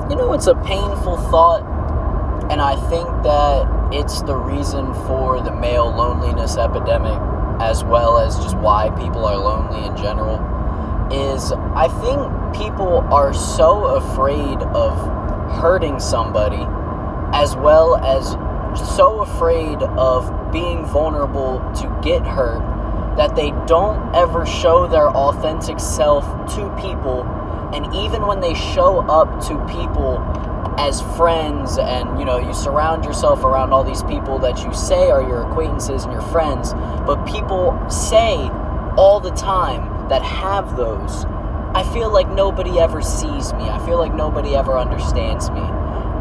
it's a painful thought, and I think that it's the reason for the male loneliness epidemic, as well as just why people are lonely in general, is I think people are so afraid of hurting somebody, as well as so afraid of being vulnerable to get hurt, that they don't ever show their authentic self to people. And even when they show up to people as friends, and you surround yourself around all these people that you say are your acquaintances and your friends, but people say all the time that have those, I feel like nobody ever sees me. I feel like nobody ever understands me.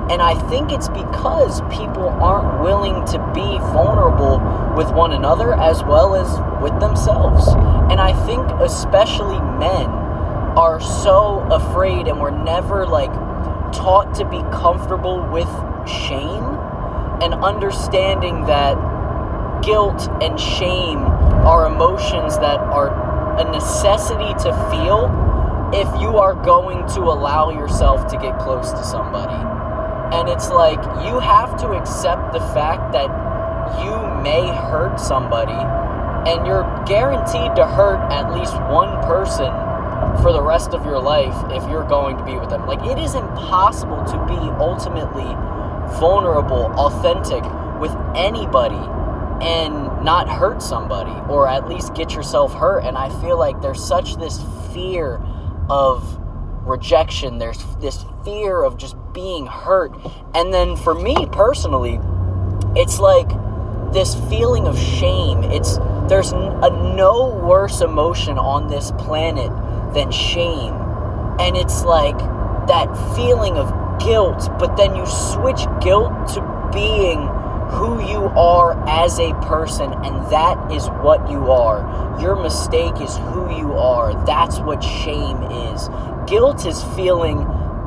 And I think it's because people aren't willing to be vulnerable with one another as well as with themselves. And I think especially men are so afraid, and we're never taught to be comfortable with shame and understanding that guilt and shame are emotions that are a necessity to feel if you are going to allow yourself to get close to somebody. And it's you have to accept the fact that you may hurt somebody, and you're guaranteed to hurt at least one person for the rest of your life if you're going to be with them. It is impossible to be ultimately vulnerable, authentic with anybody and not hurt somebody, or at least get yourself hurt. And I feel like there's such this fear of rejection, there's this fear of just being hurt. And then for me personally, it's this feeling of shame. There's no worse emotion on this planet than shame. And it's that feeling of guilt, but then you switch guilt to being who you are as a person, and that is what you are. Your mistake is who you are. That's what shame is. Guilt is feeling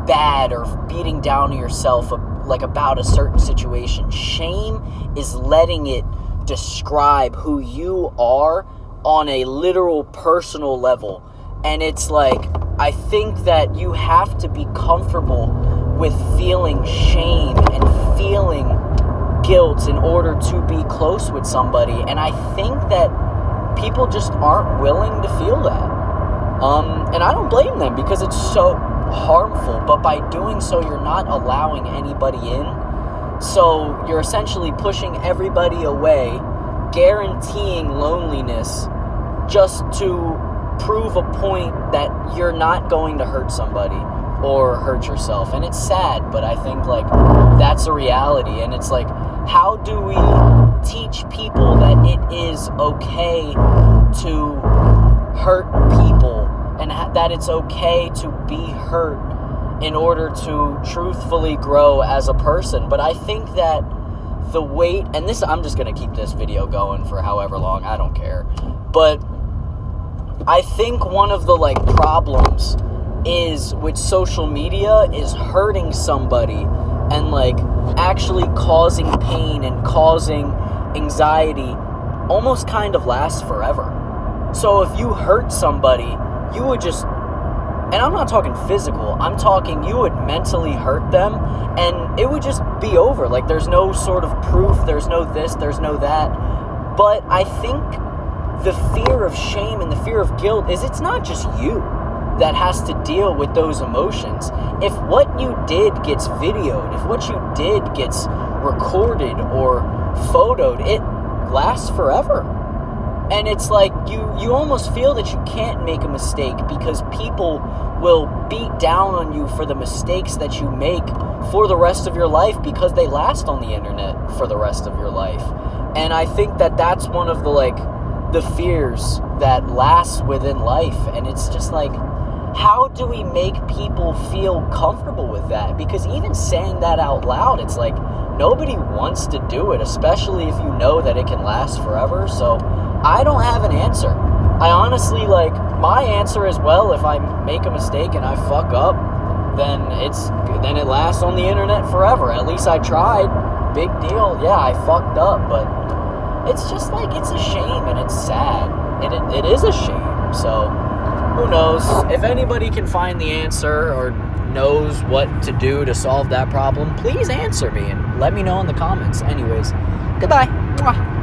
bad or beating down on yourself about a certain situation. Shame is letting it describe who you are on a literal personal level. And it's I think that you have to be comfortable with feeling shame and feeling guilt in order to be close with somebody. And I think that people just aren't willing to feel that. And I don't blame them, because it's so harmful. But by doing so, you're not allowing anybody in. So you're essentially pushing everybody away, guaranteeing loneliness just to prove a point that you're not going to hurt somebody or hurt yourself. And it's sad, but I think that's a reality. And it's how do we teach people that it is okay to hurt people, and that it's okay to be hurt in order to truthfully grow as a person? But I think that the weight, and this, I'm just going to keep this video going for however long, I don't care. But I think one of the problems is with social media is hurting somebody and actually causing pain and causing anxiety almost kind of lasts forever. So if you hurt somebody, you would just, and I'm not talking physical, I'm talking you would mentally hurt them, and it would just be over. There's no sort of proof, there's no this, there's no that. But I think the fear of shame and the fear of guilt is it's not just you that has to deal with those emotions. If what you did gets videoed, if what you did gets recorded or photoed, it lasts forever. And it's you almost feel that you can't make a mistake, because people will beat down on you for the mistakes that you make for the rest of your life, because they last on the internet for the rest of your life. And I think that that's one of the fears that lasts within life. And it's just how do we make people feel comfortable with that? Because even saying that out loud, it's nobody wants to do it, especially if you know that it can last forever. So I don't have an answer. I honestly, my answer is, well, if I make a mistake and I fuck up, then it lasts on the internet forever. At least I tried. Big deal. Yeah, I fucked up, but it's just it's a shame, and it's sad. It is a shame. So who knows? If anybody can find the answer or knows what to do to solve that problem, please answer me and let me know in the comments. Anyways, goodbye. Mwah.